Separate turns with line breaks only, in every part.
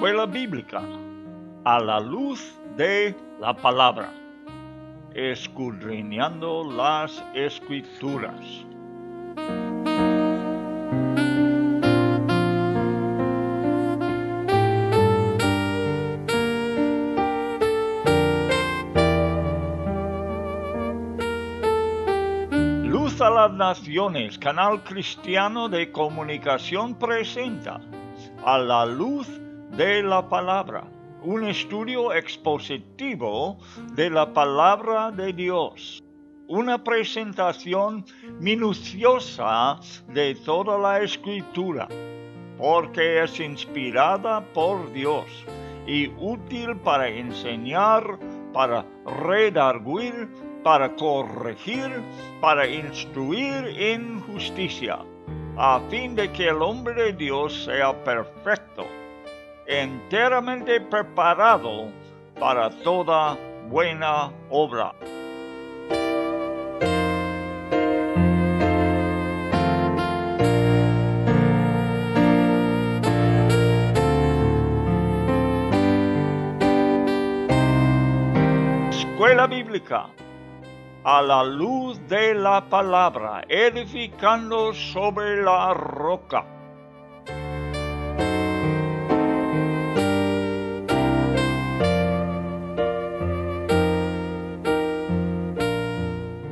Escuela Bíblica a la luz de la palabra, escudriñando las Escrituras. Luz a las Naciones, canal cristiano de comunicación, presenta A la luz de la palabra, un estudio expositivo de la palabra de Dios, una presentación minuciosa de toda la Escritura, porque es inspirada por Dios y útil para enseñar, para redarguir, para corregir, para instruir en justicia, a fin de que el hombre de Dios sea perfecto, enteramente preparado para toda buena obra. Escuela Bíblica a la luz de la palabra, edificando sobre la roca.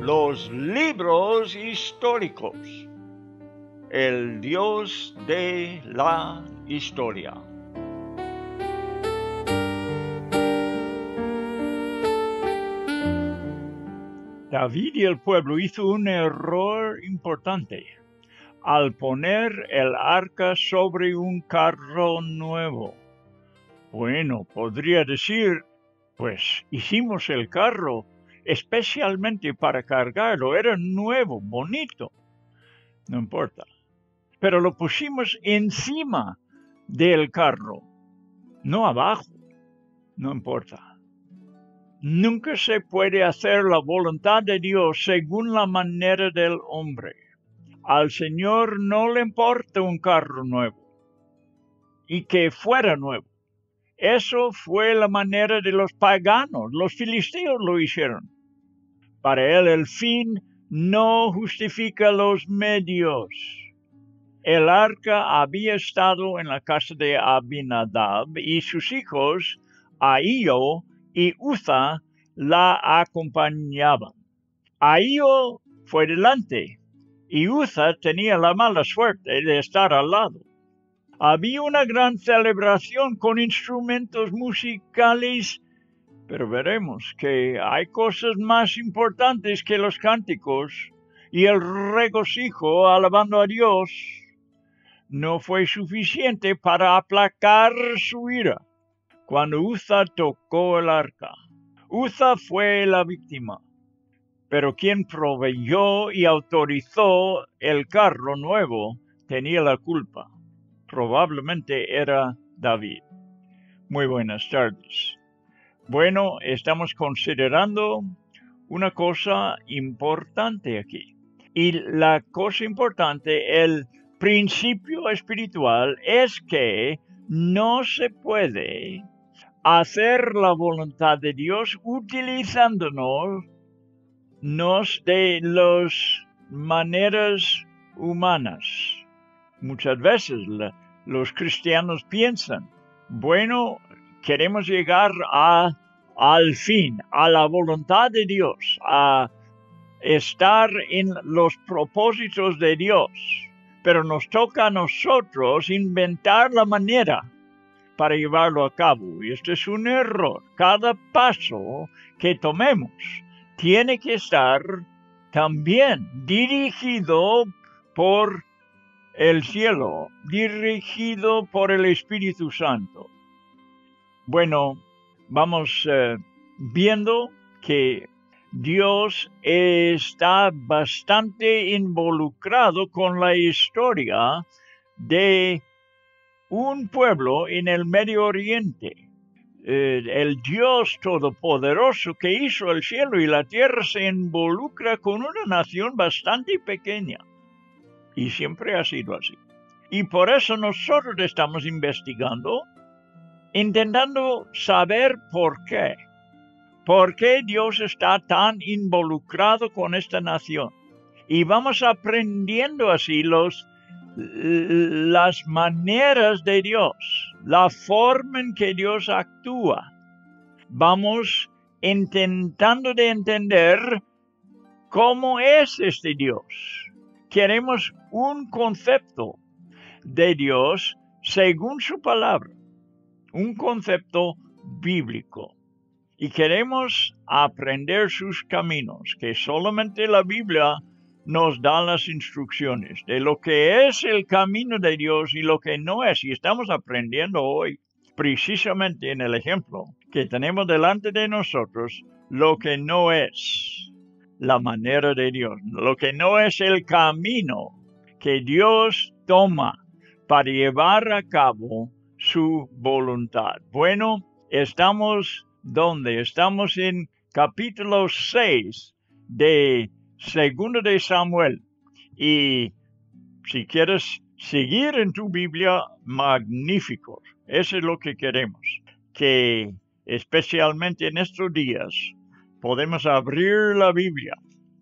Los libros históricos, el Dios de la historia. David y el pueblo hizo un error importante al poner el arca sobre un carro nuevo. Bueno, podría decir, pues hicimos el carro especialmente para cargarlo, era nuevo, bonito, no importa. Pero lo pusimos encima del carro, no abajo, no importa. Nunca se puede hacer la voluntad de Dios según la manera del hombre. Al Señor no le importa un carro nuevo y que fuera nuevo. Eso fue la manera de los paganos, los filisteos lo hicieron. Para él el fin no justifica los medios. El arca había estado en la casa de Abinadab y sus hijos, Ahío y Uza, la acompañaban. Ahío fue delante y Uza tenía la mala suerte de estar al lado. Había una gran celebración con instrumentos musicales, pero veremos que hay cosas más importantes que los cánticos y el regocijo alabando a Dios. No fue suficiente para aplacar su ira cuando Uza tocó el arca. Uza fue la víctima, pero quien proveyó y autorizó el carro nuevo tenía la culpa. Probablemente era David. Muy buenas tardes. Bueno, estamos considerando una cosa importante aquí. Y la cosa importante, el principio espiritual, es que no se puede hacer la voluntad de Dios utilizándonos de las maneras humanas. Muchas veces los cristianos piensan, bueno, queremos llegar al fin, a la voluntad de Dios, a estar en los propósitos de Dios, pero nos toca a nosotros inventar la manera para llevarlo a cabo. Y esto es un error. Cada paso que tomemos tiene que estar también dirigido por el cielo, dirigido por el Espíritu Santo. Bueno, vamos viendo que Dios está bastante involucrado con la historia de un pueblo en el Medio Oriente. El Dios Todopoderoso que hizo el cielo y la tierra se involucra con una nación bastante pequeña. Y siempre ha sido así. Y por eso nosotros estamos investigando intentando saber por qué. ¿Por qué Dios está tan involucrado con esta nación? Y vamos aprendiendo así las maneras de Dios, la forma en que Dios actúa. Vamos intentando de entender cómo es este Dios. Queremos un concepto de Dios según su palabra, un concepto bíblico. Y queremos aprender sus caminos, que solamente la Biblia nos da las instrucciones de lo que es el camino de Dios y lo que no es. Y estamos aprendiendo hoy, precisamente en el ejemplo que tenemos delante de nosotros, lo que no es la manera de Dios, lo que no es el camino que Dios toma para llevar a cabo su voluntad. Bueno, estamos donde estamos en capítulo 6 de Segundo de Samuel. Y si quieres seguir en tu Biblia, magnífico. Eso es lo que queremos. Que especialmente en estos días podemos abrir la Biblia,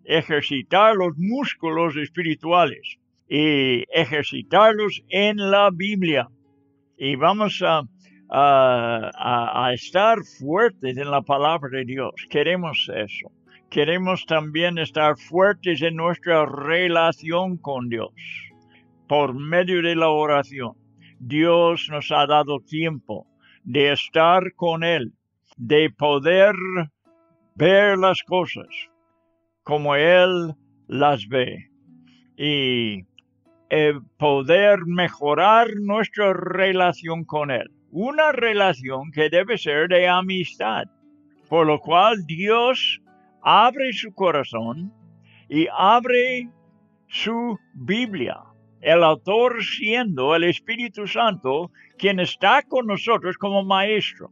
ejercitar los músculos espirituales y ejercitarlos en la Biblia. Y vamos a estar fuertes en la palabra de Dios. Queremos eso. Queremos también estar fuertes en nuestra relación con Dios por medio de la oración. Dios nos ha dado tiempo de estar con Él, de poder ver las cosas como Él las ve y poder mejorar nuestra relación con Él. Una relación que debe ser de amistad, por lo cual Dios abre su corazón y abre su Biblia. El autor siendo el Espíritu Santo, quien está con nosotros como maestro.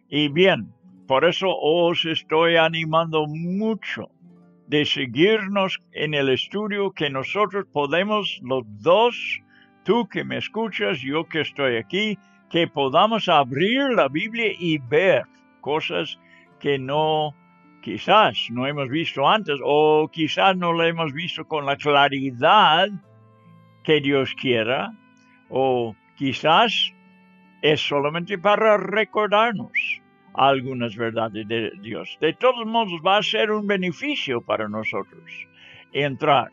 Y bien, por eso os estoy animando mucho de seguirnos en el estudio, que nosotros podemos los dos, tú que me escuchas, yo que estoy aquí, que podamos abrir la Biblia y ver cosas que quizás no hemos visto antes, o quizás no lo hemos visto con la claridad que Dios quiera, o quizás es solamente para recordarnos algunas verdades de Dios. De todos modos, va a ser un beneficio para nosotros entrar.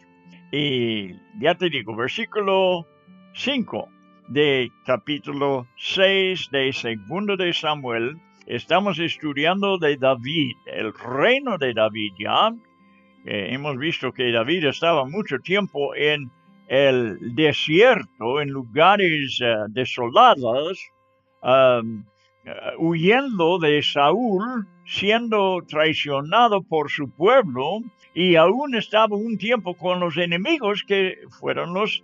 Y ya te digo, versículo 5 de capítulo 6 de Segundo de Samuel, estamos estudiando de David, el reino de David ya. Hemos visto que David estaba mucho tiempo en el desierto, en lugares desolados, huyendo de Saúl, siendo traicionado por su pueblo, y aún estaba un tiempo con los enemigos que fueron los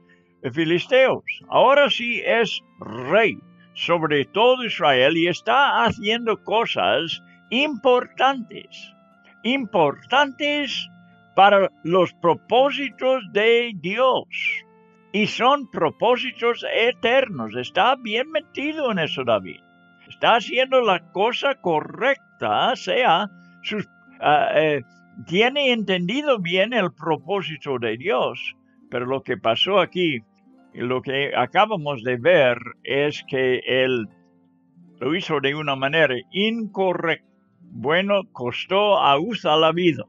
filisteos. Ahora sí es rey sobre todo Israel y está haciendo cosas importantes para los propósitos de Dios. Y son propósitos eternos. Está bien metido en eso David. Está haciendo la cosa correcta, tiene entendido bien el propósito de Dios. Pero lo que pasó aquí, lo que acabamos de ver, es que él lo hizo de una manera incorrecta. Bueno, costó a Uza la vida.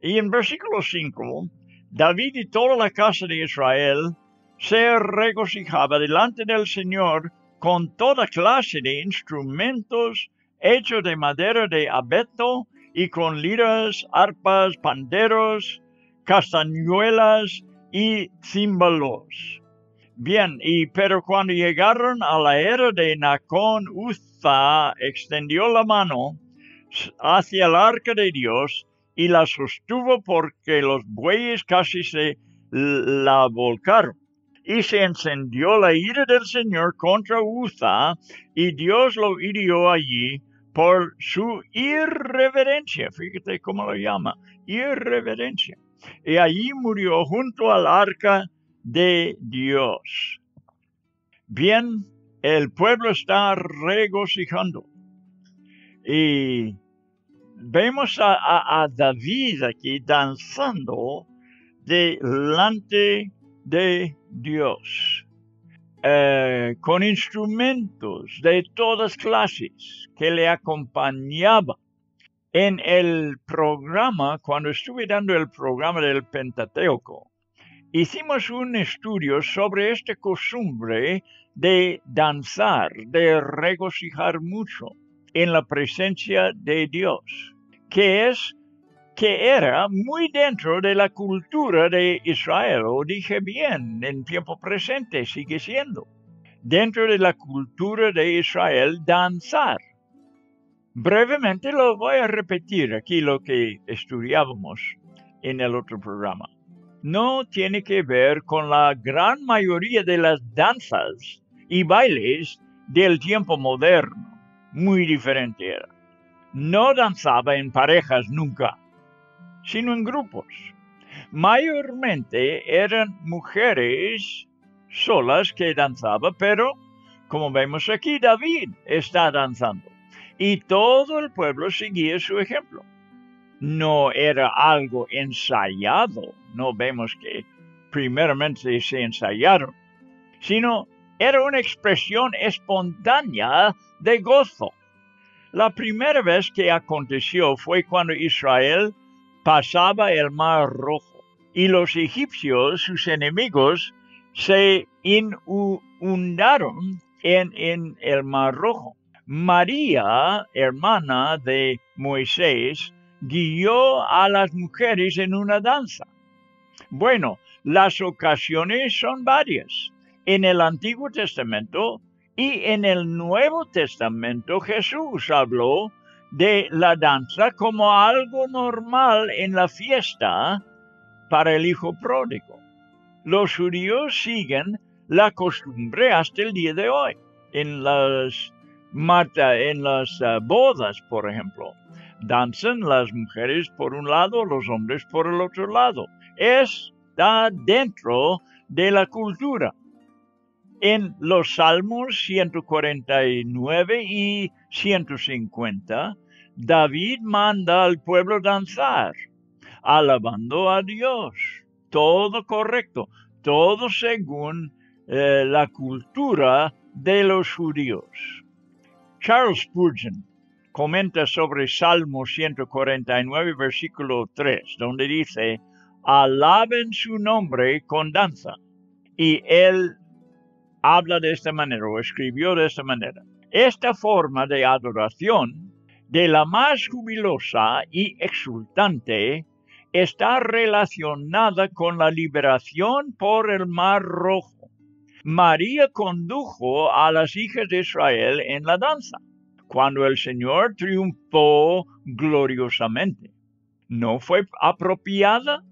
Y en versículo 5, David y toda la casa de Israel se regocijaba delante del Señor con toda clase de instrumentos hechos de madera de abeto y con liras, arpas, panderos, castañuelas y címbalos. Bien, pero cuando llegaron a la era de Nacón, Uza extendió la mano hacia el arca de Dios y la sostuvo porque los bueyes casi se la volcaron. Y se encendió la ira del Señor contra Uza, y Dios lo hirió allí por su irreverencia. Fíjate cómo lo llama, irreverencia. Y allí murió junto al arca de Dios. Bien, el pueblo está regocijando. Y vemos a David aquí danzando delante de Dios, con instrumentos de todas clases que le acompañaban. En el programa, cuando estuve dando el programa del Pentateuco, hicimos un estudio sobre esta costumbre de danzar, de regocijar mucho en la presencia de Dios, que era muy dentro de la cultura de Israel, o dije bien, en tiempo presente sigue siendo, dentro de la cultura de Israel, danzar. Brevemente lo voy a repetir aquí lo que estudiábamos en el otro programa. No tiene que ver con la gran mayoría de las danzas y bailes del tiempo moderno. Muy diferente era. No danzaba en parejas nunca, sino en grupos. Mayormente eran mujeres solas que danzaban, pero como vemos aquí, David está danzando. Y todo el pueblo seguía su ejemplo. No era algo ensayado, no vemos que primeramente se ensayaron, sino era una expresión espontánea de gozo. La primera vez que aconteció fue cuando Israel pasaba el Mar Rojo y los egipcios, sus enemigos, se inundaron en el Mar Rojo. María, hermana de Moisés, guió a las mujeres en una danza. Bueno, las ocasiones son varias. En el Antiguo Testamento y en el Nuevo Testamento Jesús habló de la danza como algo normal en la fiesta para el hijo pródigo. Los judíos siguen la costumbre hasta el día de hoy. En las bodas, por ejemplo, danzan las mujeres por un lado, los hombres por el otro lado. Está dentro de la cultura. En los Salmos 149 y 150, David manda al pueblo danzar, alabando a Dios. Todo correcto, todo según la cultura de los judíos. Charles Spurgeon comenta sobre Salmo 149, versículo 3, donde dice, alaben su nombre con danza. Y él habla de esta manera, o escribió de esta manera. Esta forma de adoración, de la más jubilosa y exultante, está relacionada con la liberación por el Mar Rojo. María condujo a las hijas de Israel en la danza, cuando el Señor triunfó gloriosamente. ¿No fue apropiado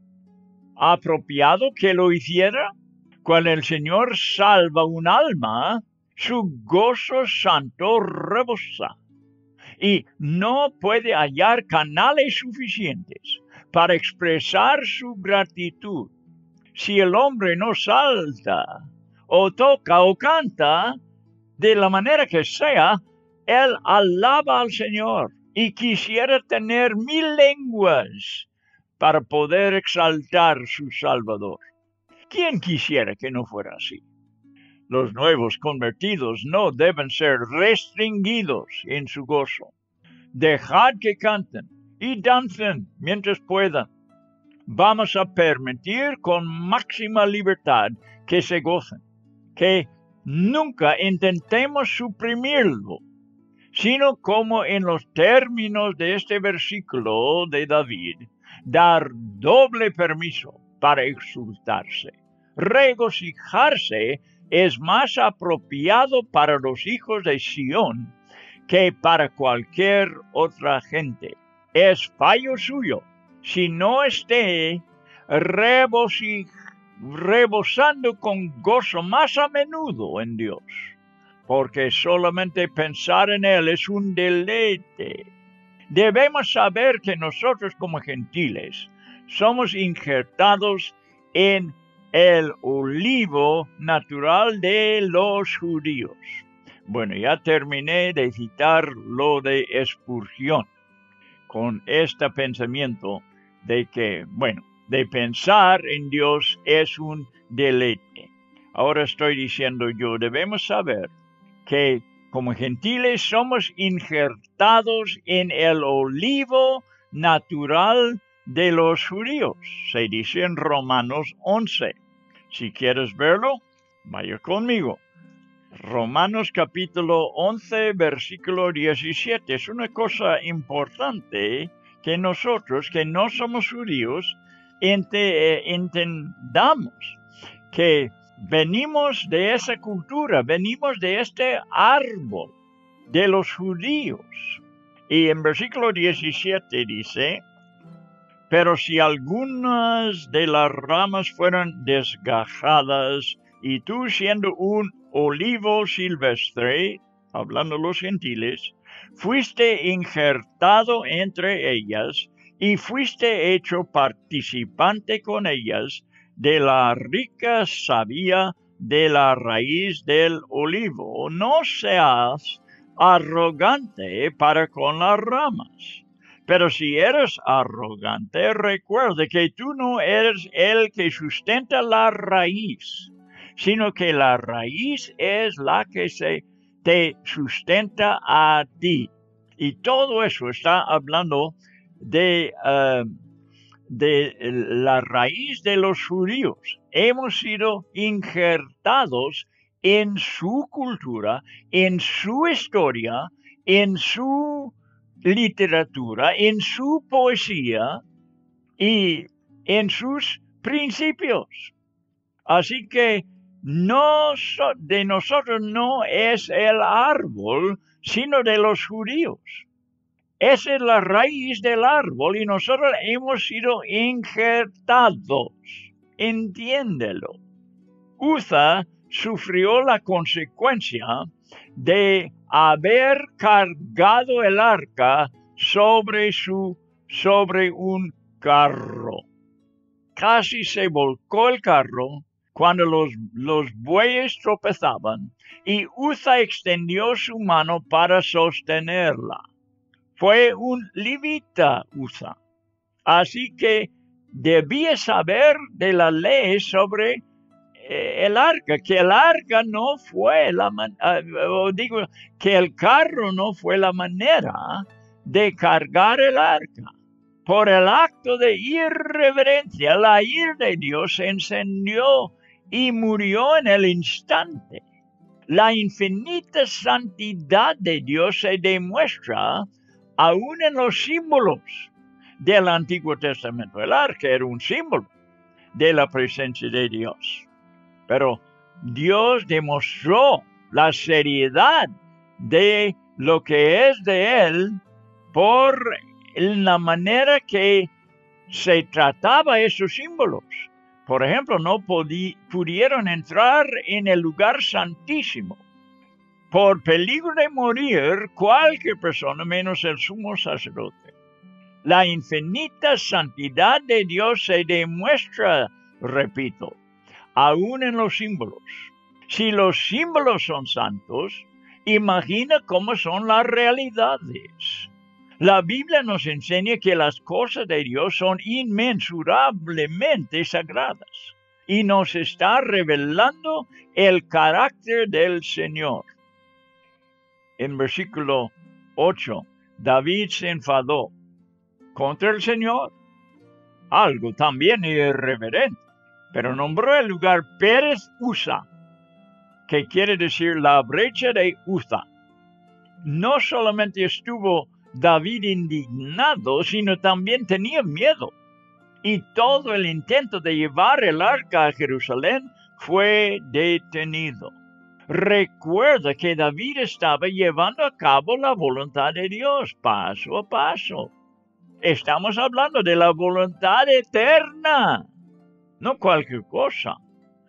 que lo hiciera? Cuando el Señor salva un alma, su gozo santo rebosa, y no puede hallar canales suficientes para expresar su gratitud. Si el hombre no salta, o toca, o canta, de la manera que sea, él alaba al Señor y quisiera tener 1000 lenguas para poder exaltar su Salvador. ¿Quién quisiera que no fuera así? Los nuevos convertidos no deben ser restringidos en su gozo. Dejad que canten y dancen mientras puedan. Vamos a permitir con máxima libertad que se gocen, que nunca intentemos suprimirlo, sino como en los términos de este versículo de David, dar doble permiso para exultarse. Regocijarse es más apropiado para los hijos de Sión que para cualquier otra gente. Es fallo suyo si no esté rebosando con gozo más a menudo en Dios, porque solamente pensar en Él es un deleite. Debemos saber que nosotros como gentiles somos injertados en el olivo natural de los judíos. Bueno, ya terminé de citar lo de Spurgeon con este pensamiento de que, bueno, de pensar en Dios es un deleite. Ahora estoy diciendo yo, debemos saber que como gentiles somos injertados en el olivo natural de los judíos. Se dice en Romanos 11. Si quieres verlo, vaya conmigo. Romanos capítulo 11, versículo 17. Es una cosa importante que nosotros, que no somos judíos, entendamos que venimos de esa cultura, venimos de este árbol de los judíos. Y en versículo 17 dice, pero si algunas de las ramas fueran desgajadas, y tú siendo un olivo silvestre, hablando los gentiles, fuiste injertado entre ellas, y fuiste hecho participante con ellas de la rica savia de la raíz del olivo. No seas arrogante para con las ramas. Pero si eres arrogante, recuerda que tú no eres el que sustenta la raíz, sino que la raíz es la que te sustenta a ti. Y todo eso está hablando de la raíz de los judíos. Hemos sido injertados en su cultura, en su historia, en su literatura, en su poesía y en sus principios. Así que de nosotros no es el árbol, sino de los judíos. Esa es la raíz del árbol y nosotros hemos sido injertados. Entiéndelo. Uza sufrió la consecuencia de haber cargado el arca sobre un carro. Casi se volcó el carro cuando los bueyes tropezaban y Uza extendió su mano para sostenerla. Fue un levita Uza, así que debía saber de la ley sobre el arca, que el arca no fue que el carro no fue la manera de cargar el arca. Por el acto de irreverencia, la ira de Dios se encendió y murió en el instante. La infinita santidad de Dios se demuestra aún en los símbolos del Antiguo Testamento. El arca era un símbolo de la presencia de Dios. Pero Dios demostró la seriedad de lo que es de Él por la manera que se trataba esos símbolos. Por ejemplo, no pudieron entrar en el lugar santísimo. Por peligro de morir cualquier persona menos el sumo sacerdote. La infinita santidad de Dios se demuestra, repito, aún en los símbolos. Si los símbolos son santos, imagina cómo son las realidades. La Biblia nos enseña que las cosas de Dios son inmensurablemente sagradas y nos está revelando el carácter del Señor. En versículo 8, David se enfadó contra el Señor, algo también irreverente, pero nombró el lugar Pérez Uza, que quiere decir la brecha de Uza. No solamente estuvo David indignado, sino también tenía miedo. Y todo el intento de llevar el arca a Jerusalén fue detenido. Recuerda que David estaba llevando a cabo la voluntad de Dios, paso a paso. Estamos hablando de la voluntad eterna, no cualquier cosa,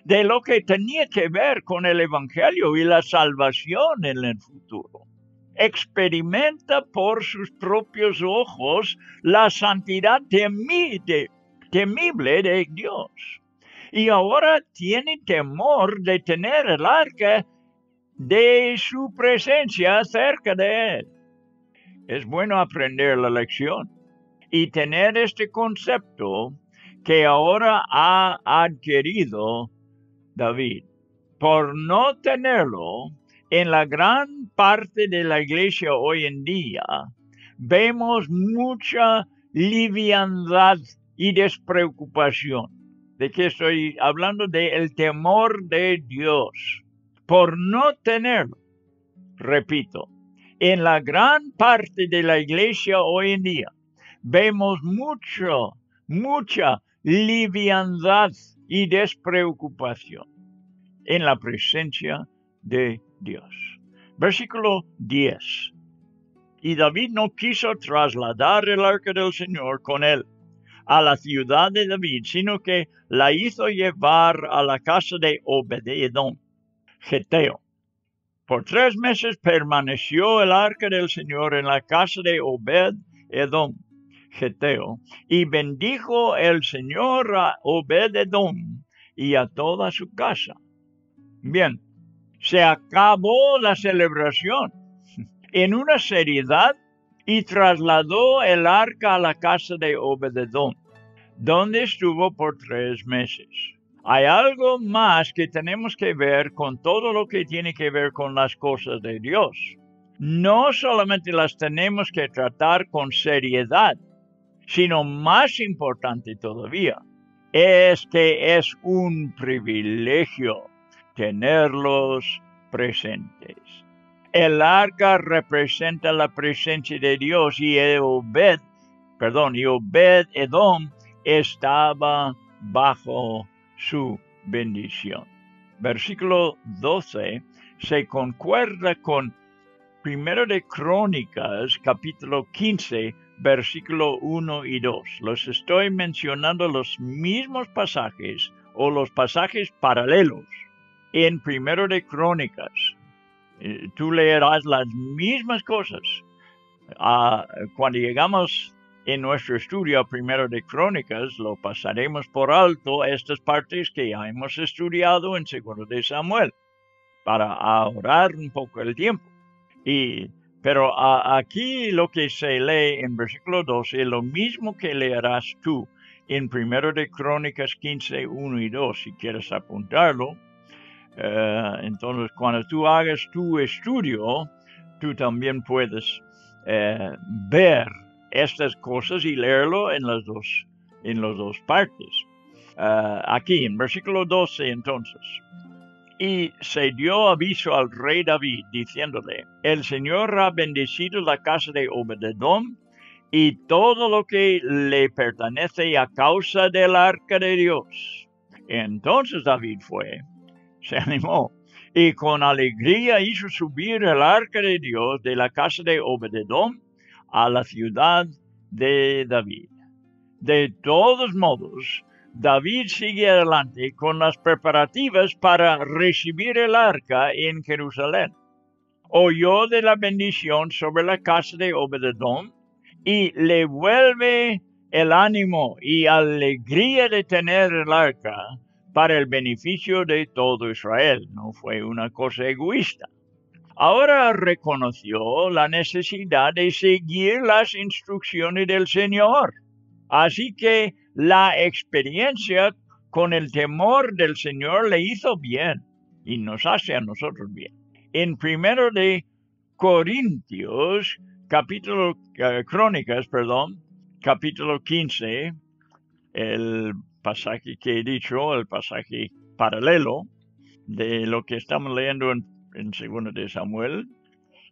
de lo que tenía que ver con el Evangelio y la salvación en el futuro. Experimenta por sus propios ojos la santidad temible de Dios. Y ahora tiene temor de tener el arca de su presencia cerca de él. Es bueno aprender la lección y tener este concepto que ahora ha adquirido David. Por no tenerlo, en la gran parte de la iglesia hoy en día, vemos mucha liviandad y despreocupación. ¿De qué estoy hablando? Del temor de Dios. Por no tenerlo, repito, en la gran parte de la iglesia hoy en día, vemos mucha liviandad y despreocupación en la presencia de Dios. Versículo 10. Y David no quiso trasladar el arca del Señor con él a la ciudad de David, sino que la hizo llevar a la casa de Obed-edom, geteo. Por 3 meses permaneció el arca del Señor en la casa de Obed-edom, geteo, y bendijo el Señor a Obed-edom y a toda su casa. Bien, se acabó la celebración en una seriedad y trasladó el arca a la casa de Obed-edom, donde estuvo por 3 meses. Hay algo más que tenemos que ver con todo lo que tiene que ver con las cosas de Dios. No solamente las tenemos que tratar con seriedad, sino más importante todavía, es que es un privilegio tenerlos presentes. El arca representa la presencia de Dios y Obed-edom estaba bajo su bendición. Versículo 12 se concuerda con 1 de Crónicas, capítulo 15, versículo 1 y 2. Los estoy mencionando los mismos pasajes o los pasajes paralelos en 1 de Crónicas. Tú leerás las mismas cosas. Cuando llegamos en nuestro estudio a 1 de Crónicas, lo pasaremos por alto estas partes que ya hemos estudiado en 2 de Samuel, para ahorrar un poco el tiempo. Pero aquí lo que se lee en versículo 12 es lo mismo que leerás tú en 1 de Crónicas 15, 1 y 2, si quieres apuntarlo. Entonces, cuando tú hagas tu estudio, tú también puedes ver estas cosas y leerlo en las dos partes. Aquí, en versículo 12, entonces. Y se dio aviso al rey David, diciéndole, el Señor ha bendecido la casa de Obed-edom y todo lo que le pertenece a causa del arca de Dios. Entonces David se animó, y con alegría hizo subir el arca de Dios de la casa de Obed-edom a la ciudad de David. De todos modos, David sigue adelante con las preparativas para recibir el arca en Jerusalén. Oyó de la bendición sobre la casa de Obed-edom y le vuelve el ánimo y alegría de tener el arca para el beneficio de todo Israel. No fue una cosa egoísta. Ahora reconoció la necesidad de seguir las instrucciones del Señor. Así que la experiencia con el temor del Señor le hizo bien y nos hace a nosotros bien. En 1 de Corintios, Crónicas, capítulo 15, el pasaje que he dicho, el pasaje paralelo de lo que estamos leyendo en 2 de Samuel,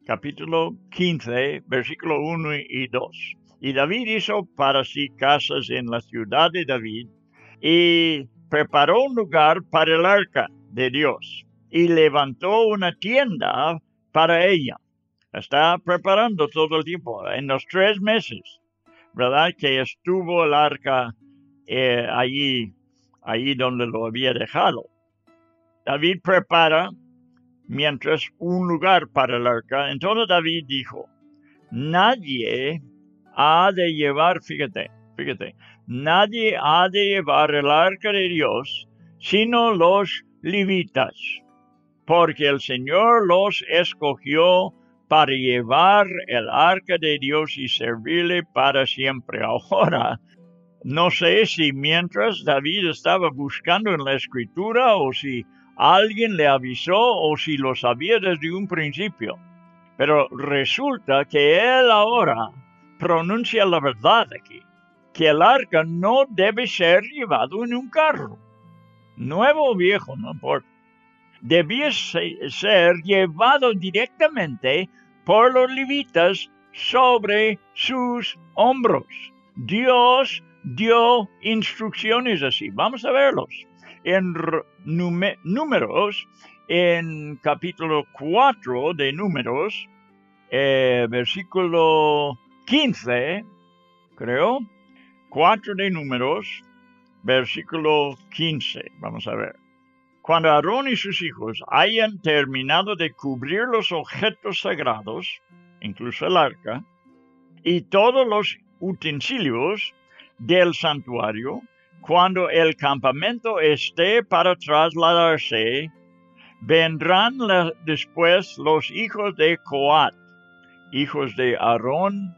capítulo 15, versículo 1 y 2. Y David hizo para sí casas en la ciudad de David y preparó un lugar para el arca de Dios y levantó una tienda para ella. Está preparando todo el tiempo, en los 3 meses, ¿verdad? Que estuvo el arca allí donde lo había dejado. David prepara mientras un lugar para el arca. Entonces David dijo, nadie ha de llevar, fíjate, nadie ha de llevar el arca de Dios, sino los levitas. porque el Señor los escogió para llevar el arca de Dios y servirle para siempre. Ahora, no sé si mientras David estaba buscando en la Escritura o si alguien le avisó o si lo sabía desde un principio. Pero resulta que él ahora pronuncia la verdad aquí, que el arca no debe ser llevado en un carro, nuevo o viejo, no importa. Debía ser llevado directamente por los levitas sobre sus hombros. Dios dio instrucciones así. Vamos a verlos. En Números, en capítulo 4 de Números, versículo 15, creo, 4 de Números, versículo 15. Vamos a ver. Cuando Aarón y sus hijos hayan terminado de cubrir los objetos sagrados, incluso el arca, y todos los utensilios del santuario, cuando el campamento esté para trasladarse, vendrán después los hijos de Coat, hijos de Aarón,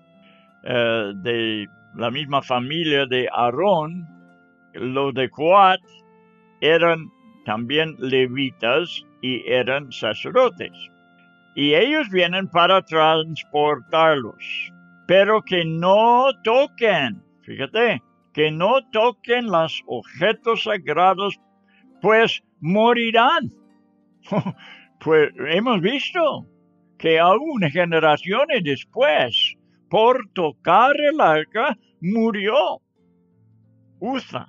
de la misma familia de Aarón. Los de Coat eran también levitas y eran sacerdotes. Y ellos vienen para transportarlos, pero que no toquen, fíjate, que no toquen los objetos sagrados, pues morirán. Pues hemos visto que aún generaciones después, por tocar el arca, murió Uza.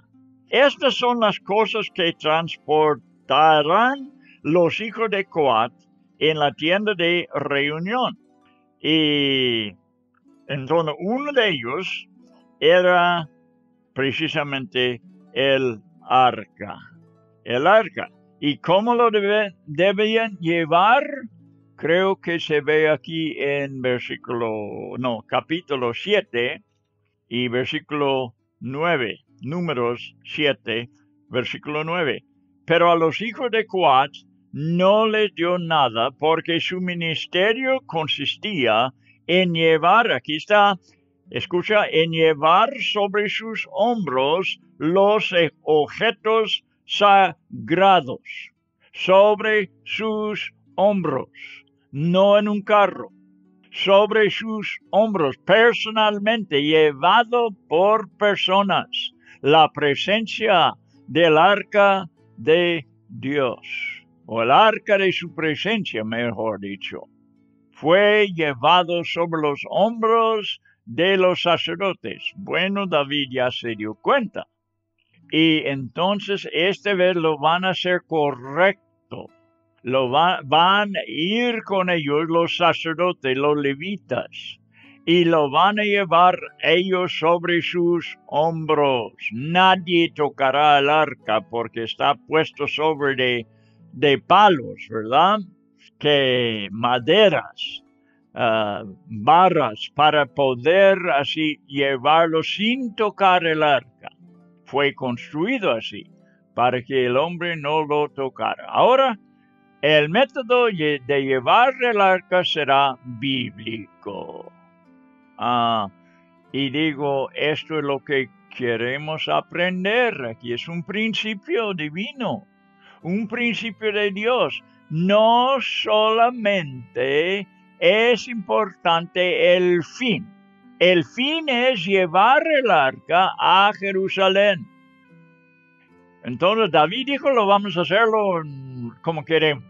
Estas son las cosas que transportarán los hijos de Coat en la tienda de reunión. Y entonces uno de ellos era precisamente el arca. El arca. ¿Y cómo lo debían llevar? Creo que se ve aquí en capítulo 7 y versículo 9. Números 7, versículo 9. Pero a los hijos de Coat no les dio nada porque su ministerio consistía en llevar, aquí está, escucha, en llevar sobre sus hombros los objetos sagrados, sobre sus hombros, no en un carro, sobre sus hombros, personalmente, llevado por personas. La presencia del arca de Dios, o el arca de su presencia, mejor dicho, fue llevado sobre los hombros de los sacerdotes. Bueno, David ya se dio cuenta. Y entonces esta vez lo van a hacer correcto. Van a ir con ellos los sacerdotes, los levitas, y lo van a llevar ellos sobre sus hombros. Nadie tocará el arca porque está puesto sobre de palos, ¿verdad? Que maderas, barras para poder así llevarlo sin tocar el arca. Fue construido así para que el hombre no lo tocara. Ahora, el método de llevar el arca será bíblico. Y digo, esto es lo que queremos aprender. Aquí es un principio divino, un principio de Dios. No solamente es importante el fin. El fin es llevar el arca a Jerusalén. Entonces David dijo, lo vamos a hacerlo como queremos.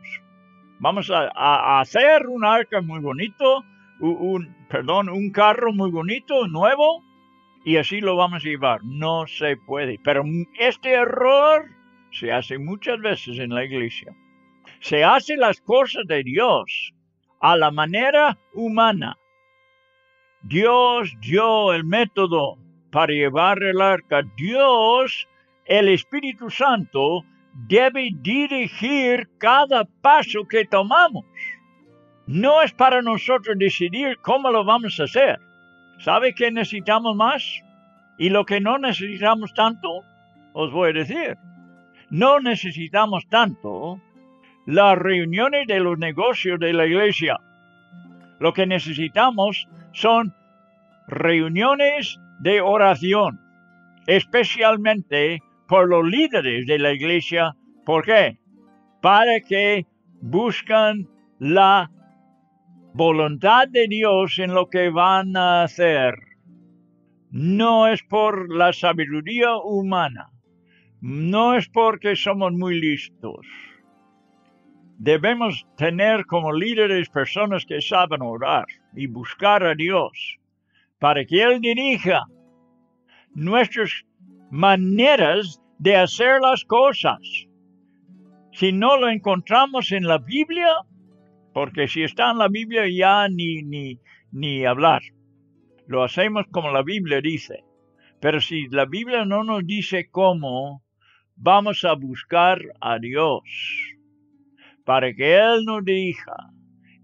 Vamos a hacer un arca muy bonito, un carro muy bonito, nuevo, y así lo vamos a llevar. No se puede. Pero este error se hace muchas veces en la iglesia. Se hacen las cosas de Dios a la manera humana. Dios dio el método para llevar el arca. Dios, el Espíritu Santo, debe dirigir cada paso que tomamos. No es para nosotros decidir cómo lo vamos a hacer. ¿Sabe qué necesitamos más? Y lo que no necesitamos tanto, os voy a decir. No necesitamos tanto las reuniones de los negocios de la iglesia. Lo que necesitamos son reuniones de oración, especialmente por los líderes de la iglesia. ¿Por qué? Para que buscan la voluntad de Dios en lo que van a hacer. No es por la sabiduría humana, no es porque somos muy listos. Debemos tener como líderes personas que saben orar y buscar a Dios para que Él dirija nuestras maneras de hacer las cosas. Si no lo encontramos en la Biblia, porque si está en la Biblia ya ni hablar. Lo hacemos como la Biblia dice. Pero si la Biblia no nos dice cómo, vamos a buscar a Dios para que Él nos dirija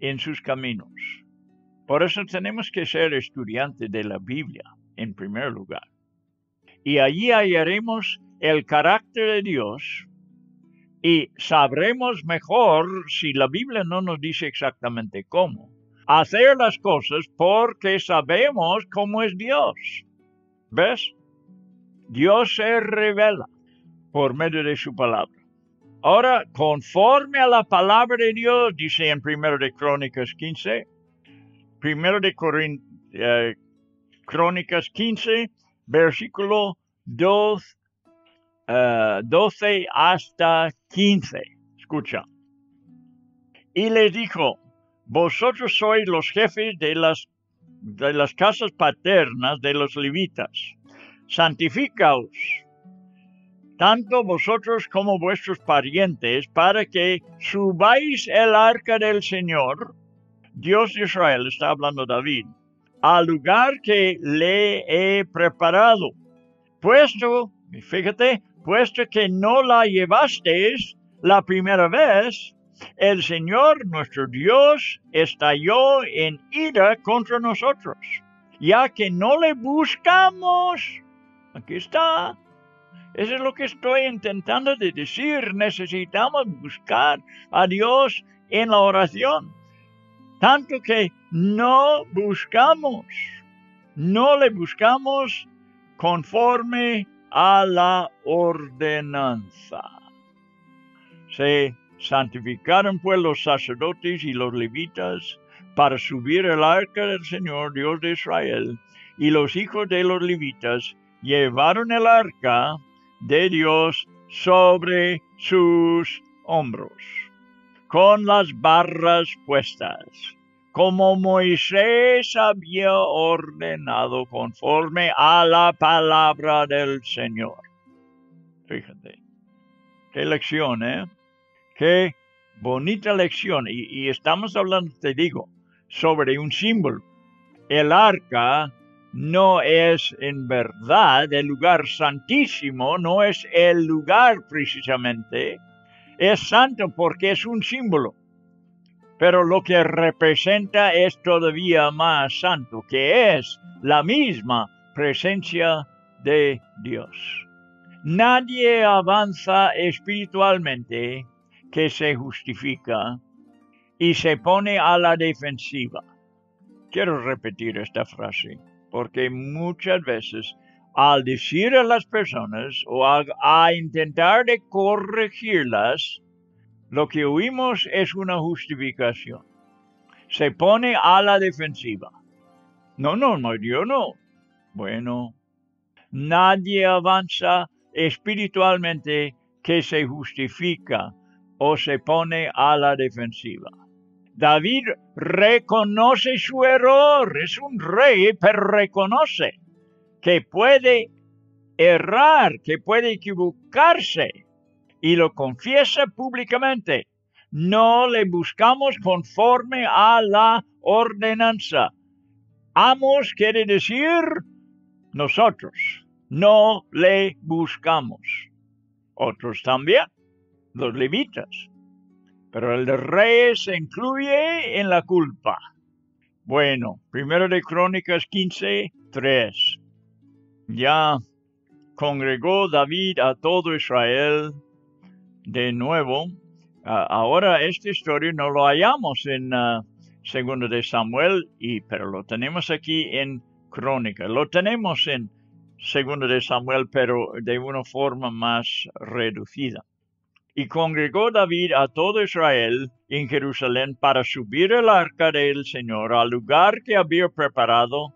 en sus caminos. Por eso tenemos que ser estudiantes de la Biblia, en primer lugar. Y allí hallaremos el carácter de Dios y sabremos mejor, si la Biblia no nos dice exactamente cómo, hacer las cosas porque sabemos cómo es Dios. ¿Ves? Dios se revela por medio de su palabra. Ahora, conforme a la palabra de Dios, dice en 1 de Crónicas 15, 1 de Crónicas 15, versículo 12 hasta 15. Escucha. Y les dijo, vosotros sois los jefes de las casas paternas de los levitas. Santificaos, tanto vosotros como vuestros parientes, para que subáis el arca del Señor, Dios de Israel, está hablando David, al lugar que le he preparado. Puesto que no la llevasteis la primera vez, el Señor nuestro Dios estalló en ira contra nosotros, ya que no le buscamos. Aquí está. Eso es lo que estoy intentando de decir. Necesitamos buscar a Dios en la oración. Tanto que no le buscamos conforme a la ordenanza. Se santificaron pues los sacerdotes y los levitas para subir el arca del Señor Dios de Israel, y los hijos de los levitas llevaron el arca de Dios sobre sus hombros, con las barras puestas, como Moisés había ordenado conforme a la palabra del Señor. Fíjate, qué lección, ¿eh? Qué bonita lección. Y estamos hablando, te digo, sobre un símbolo. El arca no es en verdad el lugar santísimo, no es el lugar precisamente. Es santo porque es un símbolo. Pero lo que representa es todavía más santo, que es la misma presencia de Dios. Nadie avanza espiritualmente que se justifica y se pone a la defensiva. Quiero repetir esta frase, porque muchas veces al decir a las personas o a intentar de corregirlas, lo que oímos es una justificación. Se pone a la defensiva. No, yo no. Bueno, nadie avanza espiritualmente que se justifica o se pone a la defensiva. David reconoce su error. Es un rey, pero reconoce que puede errar, que puede equivocarse. Y lo confiesa públicamente. No le buscamos conforme a la ordenanza. Amos quiere decir nosotros. No le buscamos. Otros también, los levitas. Pero el rey se incluye en la culpa. Bueno, 1 de Crónicas 15, 3. Ya congregó David a todo Israel de nuevo, Ahora esta historia no lo hallamos en Segundo de Samuel, pero lo tenemos aquí en Crónica. Lo tenemos en Segundo de Samuel, pero de una forma más reducida. Y congregó David a todo Israel en Jerusalén para subir el arca del Señor al lugar que había preparado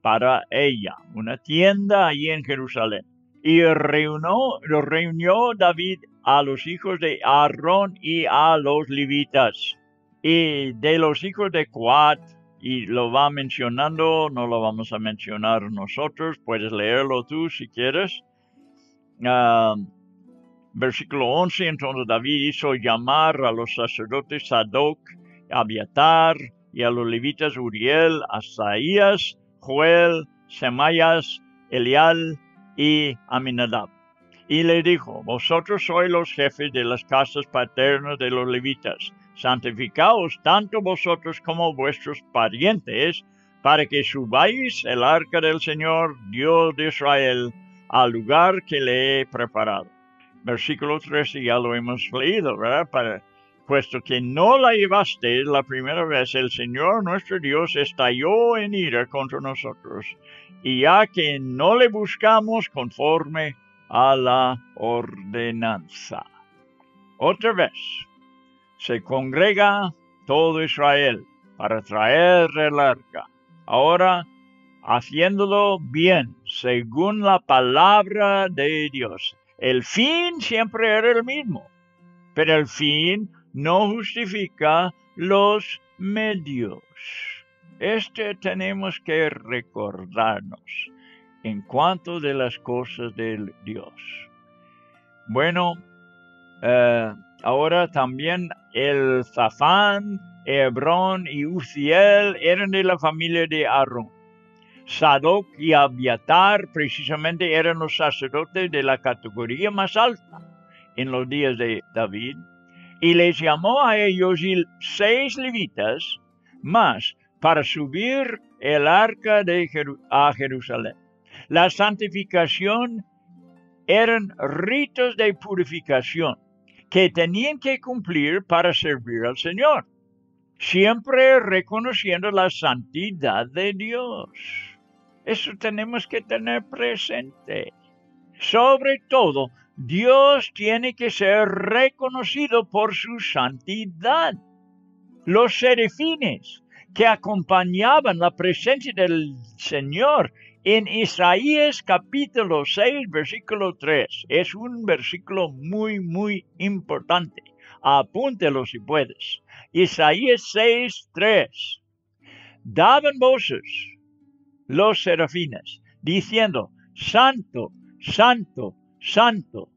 para ella, una tienda allí en Jerusalén. Y reunió David a los hijos de Aarón y a los levitas. Y de los hijos de Coat, y lo va mencionando, no lo vamos a mencionar nosotros, puedes leerlo tú si quieres. Versículo 11, entonces David hizo llamar a los sacerdotes Sadoc, Abiatar, y a los levitas Uriel, Asaías, Joel, Semaías, Elial y Aminadab. Y le dijo, vosotros sois los jefes de las casas paternas de los levitas. Santificaos tanto vosotros como vuestros parientes, para que subáis el arca del Señor, Dios de Israel, al lugar que le he preparado. Versículo 13 ya lo hemos leído, ¿verdad? Puesto que no la llevaste la primera vez, el Señor nuestro Dios estalló en ira contra nosotros, y ya que no le buscamos conforme a la ordenanza. Otra vez, se congrega todo Israel para traer el arca. Ahora, haciéndolo bien, según la palabra de Dios. El fin siempre era el mismo, pero el fin no justifica los medios. Tenemos que recordarnos en cuanto de las cosas de Dios. Bueno, ahora también el Zafán, Hebrón y Uziel eran de la familia de Aarón. Sadoc y Abiatar precisamente eran los sacerdotes de la categoría más alta en los días de David, y les llamó a ellos 6 levitas más para subir el arca a Jerusalén. La santificación eran ritos de purificación que tenían que cumplir para servir al Señor, siempre reconociendo la santidad de Dios. Eso tenemos que tener presente. Sobre todo, Dios tiene que ser reconocido por su santidad. Los serafines que acompañaban la presencia del Señor en Isaías capítulo 6, versículo 3. Es un versículo muy, muy importante. Apúntelo si puedes. Isaías 6, 3. Daban voces los serafines, diciendo, Santo, Santo, Santo.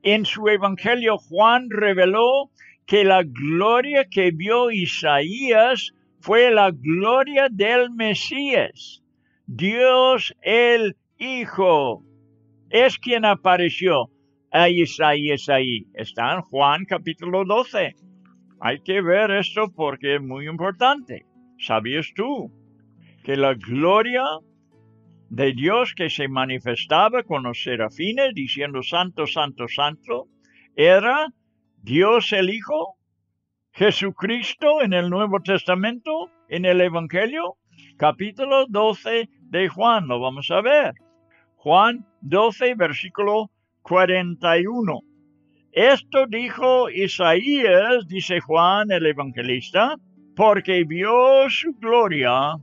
En su evangelio Juan reveló que la gloria que vio Isaías fue la gloria del Mesías. Dios el Hijo es quien apareció a Isaías ahí. Está en Juan capítulo 12. Hay que ver esto porque es muy importante. ¿Sabías tú que la gloria de Dios que se manifestaba con los serafines diciendo Santo, Santo, Santo, era Dios el Hijo, Jesucristo en el Nuevo Testamento, en el Evangelio, capítulo 12 de Juan, lo vamos a ver. Juan 12, versículo 41. Esto dijo Isaías, dice Juan el evangelista, porque vio su gloria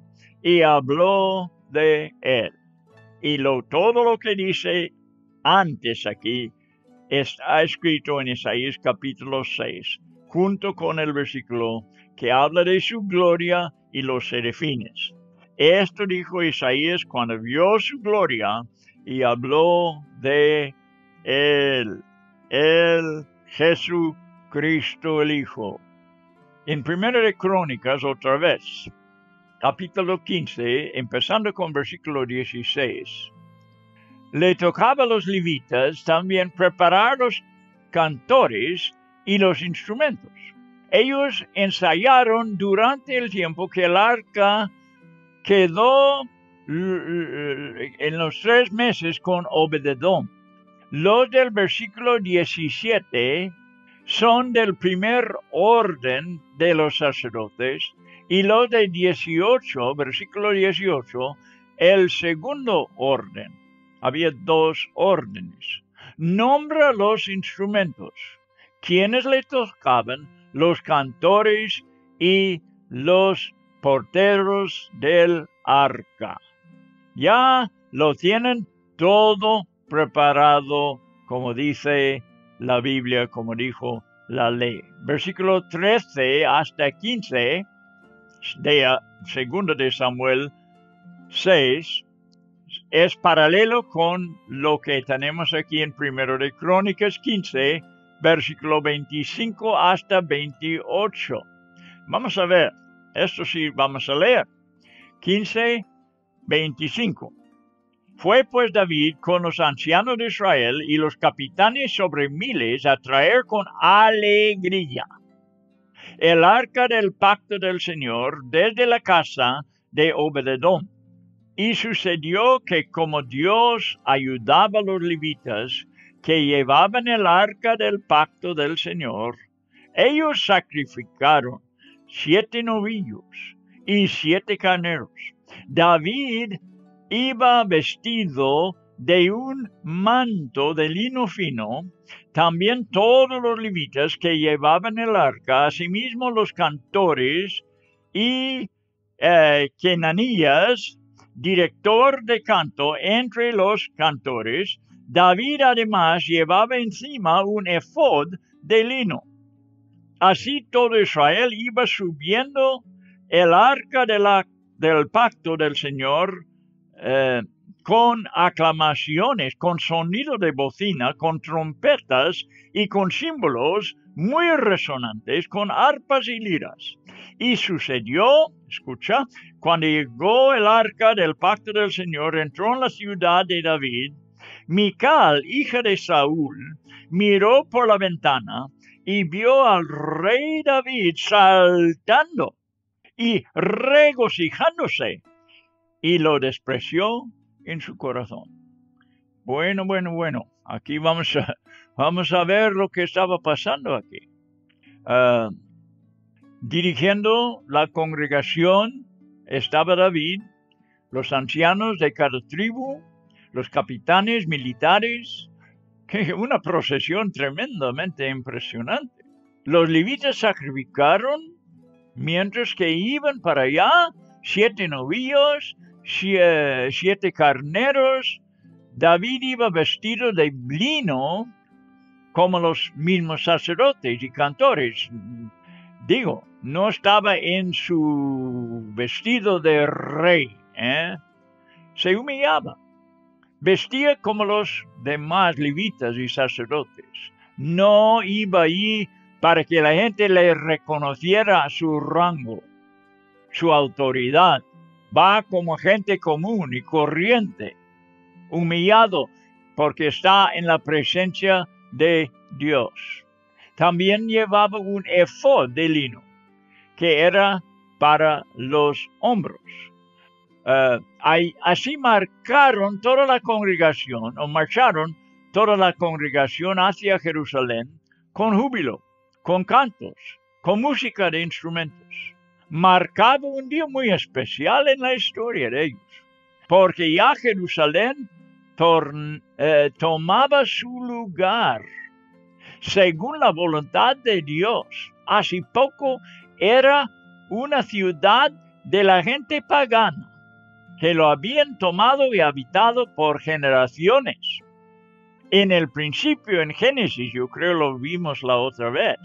y habló de él. Y todo lo que dice antes aquí está escrito en Isaías capítulo 6, junto con el versículo que habla de su gloria y los serafines. Esto dijo Isaías cuando vio su gloria y habló de él, Jesucristo el Hijo. En Primera de Crónicas, otra vez, capítulo 15, empezando con versículo 16, le tocaba a los levitas también preparar los cantores y los instrumentos. Ellos ensayaron durante el tiempo que el arca quedó en los 3 meses con Obededom. Los del versículo 17 son del primer orden de los sacerdotes y los de 18, versículo 18, el segundo orden. Había dos órdenes. Nombra los instrumentos, quienes le tocaban, los cantores y los porteros del arca. Ya lo tienen todo preparado, como dice la Biblia, como dijo la ley. Versículo 13 hasta 15 de 2 de Samuel 6 es paralelo con lo que tenemos aquí en 1 de Crónicas 15, versículo 25 hasta 28. Vamos a ver, esto sí vamos a leer. 15, 25. Fue pues David con los ancianos de Israel y los capitanes sobre miles a traer con alegría el arca del pacto del Señor desde la casa de Obed-edom. Y sucedió que como Dios ayudaba a los levitas que llevaban el arca del pacto del Señor, ellos sacrificaron 7 novillos y 7 carneros. David iba vestido de un manto de lino fino, también todos los levitas que llevaban el arca, asimismo los cantores y Kenanías, director de canto entre los cantores. David además llevaba encima un efod de lino. Así todo Israel iba subiendo el arca del pacto del Señor con aclamaciones, con sonido de bocina, con trompetas y con símbolos muy resonantes, con arpas y liras. Y sucedió, escucha, cuando llegó el arca del pacto del Señor, entró en la ciudad de David, Mical, hija de Saúl, miró por la ventana y vio al rey David saltando y regocijándose, y lo despreció en su corazón. Bueno, aquí vamos a ver lo que estaba pasando aquí. Dirigiendo la congregación estaba David, los ancianos de cada tribu, los capitanes militares, que una procesión tremendamente impresionante. Los levitas sacrificaron, mientras que iban para allá, 7 novillos, 7 carneros. David iba vestido de lino como los mismos sacerdotes y cantores. Digo, no estaba en su vestido de rey, se humillaba. Vestía como los demás levitas y sacerdotes. No iba allí para que la gente le reconociera su rango, su autoridad. Va como gente común y corriente, humillado porque está en la presencia de Dios. También llevaba un efod de lino, que era para los hombros. Así marcharon toda la congregación hacia Jerusalén con júbilo, con cantos, con música de instrumentos. Marcaba un día muy especial en la historia de ellos, porque ya Jerusalén tomaba su lugar según la voluntad de Dios. Hace poco era una ciudad de la gente pagana, que lo habían tomado y habitado por generaciones. En el principio, en Génesis, yo creo lo vimos la otra vez,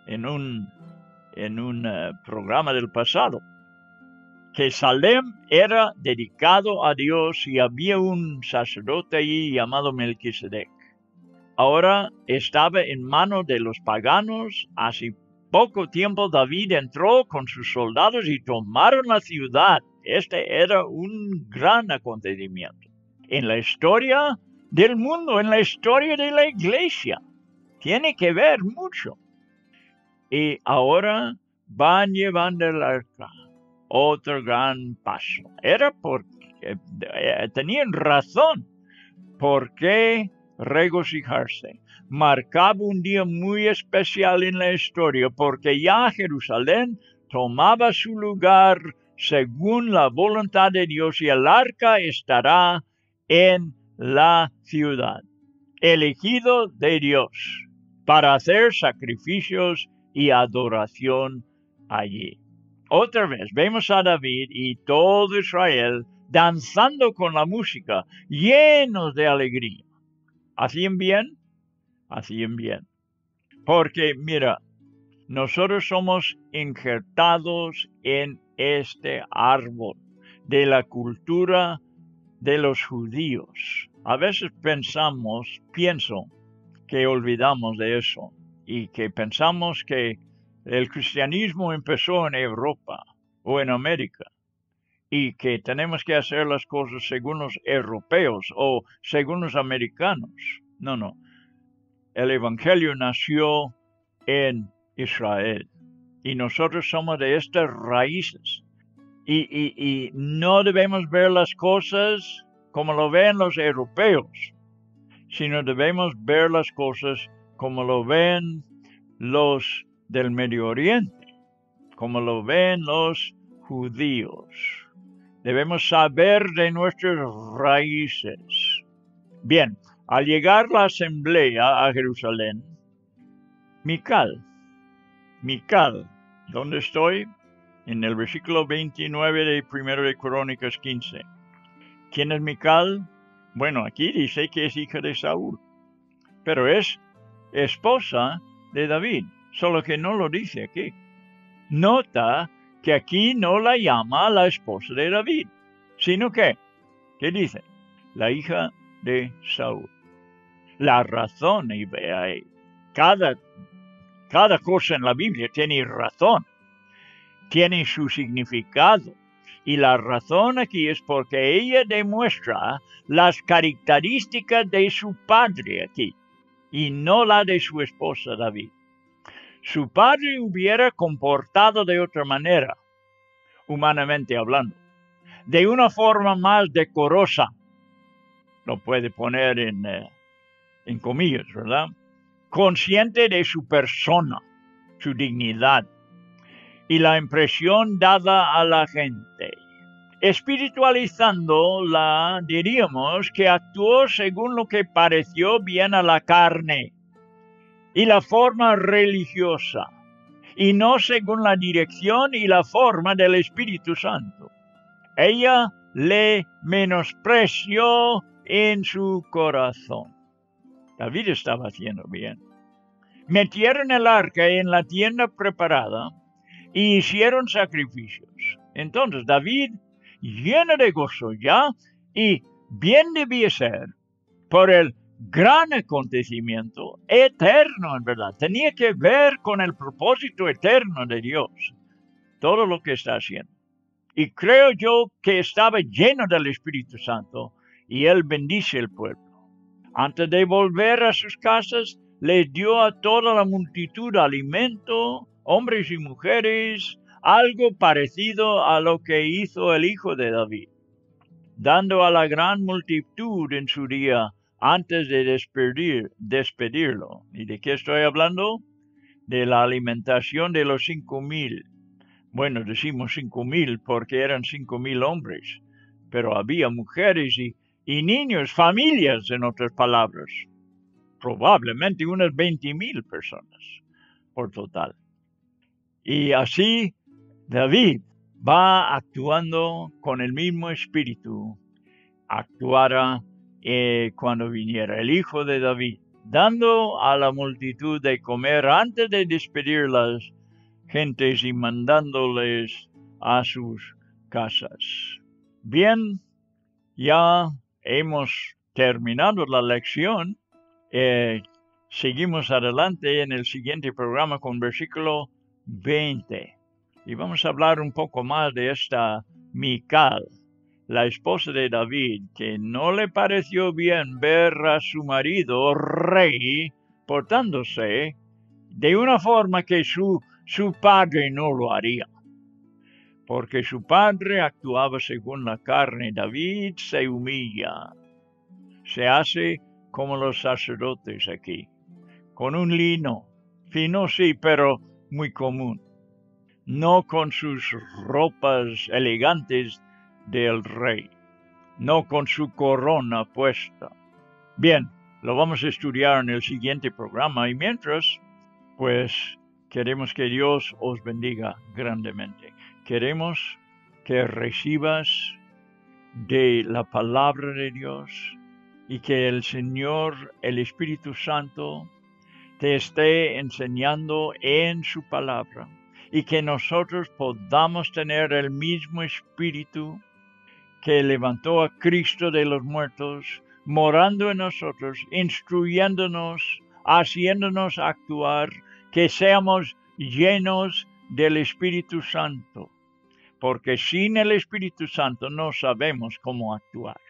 en un programa del pasado, que Salem era dedicado a Dios y había un sacerdote allí llamado Melquisedec. Ahora estaba en manos de los paganos. Hace poco tiempo David entró con sus soldados y tomaron la ciudad. Este era un gran acontecimiento en la historia del mundo, en la historia de la iglesia. Tiene que ver mucho. Y ahora van llevando el arca. Otro gran paso. Era porque tenían razón. Porque regocijarse. Marcaba un día muy especial en la historia porque ya Jerusalén tomaba su lugar según la voluntad de Dios y el arca estará en la ciudad, elegido de Dios para hacer sacrificios y adoración allí. Otra vez vemos a David y todo Israel danzando con la música, llenos de alegría. ¿Hacían bien? Hacían bien. Porque, mira, nosotros somos injertados en este árbol de la cultura de los judíos. A veces pienso que olvidamos de eso y que pensamos que el cristianismo empezó en Europa o en América y que tenemos que hacer las cosas según los europeos o según los americanos. No. El Evangelio nació en Israel y nosotros somos de estas raíces y no debemos ver las cosas como lo ven los europeos, sino debemos ver las cosas como lo ven los del Medio Oriente, como lo ven los judíos. Debemos saber de nuestras raíces. Bien, al llegar la asamblea a Jerusalén, Mical, ¿dónde estoy? En el versículo 29 de 1 de Crónicas 15. ¿Quién es Mical? Bueno, aquí dice que es hija de Saúl, pero es esposa de David, solo que no lo dice aquí. Nota que aquí no la llama la esposa de David, sino que, ¿qué dice? La hija de Saúl. La razón, y vea ahí, cada cosa en la Biblia tiene razón, tiene su significado. Y la razón aquí es porque ella demuestra las características de su padre aquí, y no la de su esposa David. Su padre hubiera comportado de otra manera, humanamente hablando, de una forma más decorosa. Lo puede poner en comillas, ¿verdad? Consciente de su persona, su dignidad y la impresión dada a la gente. Espiritualizándola, diríamos que actuó según lo que pareció bien a la carne y la forma religiosa, y no según la dirección y la forma del Espíritu Santo. Ella le menospreció en su corazón. David estaba haciendo bien. Metieron el arca en la tienda preparada y hicieron sacrificios. Entonces David, lleno de gozo ya, y bien debía ser, por el gran acontecimiento eterno, en verdad. Tenía que ver con el propósito eterno de Dios, todo lo que está haciendo. Y creo yo que estaba lleno del Espíritu Santo, y él bendice el pueblo. Antes de volver a sus casas, les dio a toda la multitud alimento, hombres y mujeres, algo parecido a lo que hizo el hijo de David, dando a la gran multitud en su día antes de despedirlo. ¿Y de qué estoy hablando? De la alimentación de los 5,000. Bueno, decimos 5,000 porque eran 5,000 hombres, pero había mujeres y niños, familias, en otras palabras. Probablemente unas 20,000 personas por total. Y así David va actuando con el mismo espíritu, actuara cuando viniera el hijo de David, dando a la multitud de comer antes de despedir las gentes y mandándoles a sus casas. Bien, ya hemos terminado la lección. Seguimos adelante en el siguiente programa con versículo 20. Y vamos a hablar un poco más de esta Mical, la esposa de David, que no le pareció bien ver a su marido rey portándose de una forma que su padre no lo haría. Porque su padre actuaba según la carne. David se humilla, se hace como los sacerdotes aquí, con un lino, fino sí, pero muy común, no con sus ropas elegantes del rey, no con su corona puesta. Bien, lo vamos a estudiar en el siguiente programa y mientras, pues queremos que Dios os bendiga grandemente. Queremos que recibas de la palabra de Dios y que el Señor, el Espíritu Santo, te esté enseñando en su palabra y que nosotros podamos tener el mismo Espíritu que levantó a Cristo de los muertos, morando en nosotros, instruyéndonos, haciéndonos actuar, que seamos llenos del Espíritu Santo, porque sin el Espíritu Santo no sabemos cómo actuar.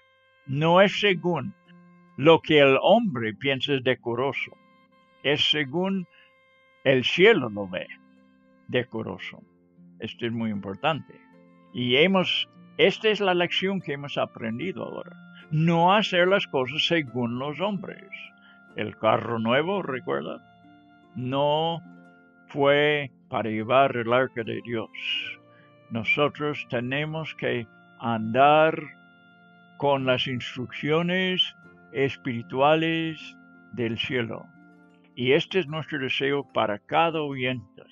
No es según lo que el hombre piensa es decoroso, es según el cielo lo ve decoroso. Esto es muy importante. Y esta es la lección que hemos aprendido ahora. No hacer las cosas según los hombres. El carro nuevo, ¿recuerda? No fue para llevar el arca de Dios. Nosotros tenemos que andar con las instrucciones espirituales del cielo. Y este es nuestro deseo para cada oyente,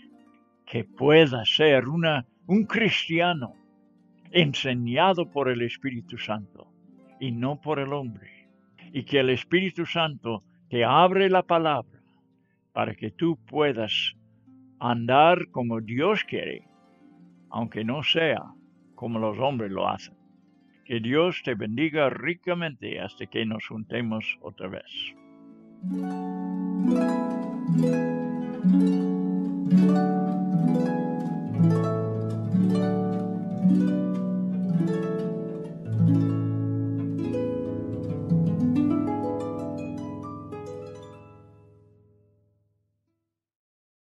que pueda ser un cristiano enseñado por el Espíritu Santo y no por el hombre. Y que el Espíritu Santo te abre la palabra para que tú puedas andar como Dios quiere, aunque no sea como los hombres lo hacen. Que Dios te bendiga ricamente hasta que nos juntemos otra vez.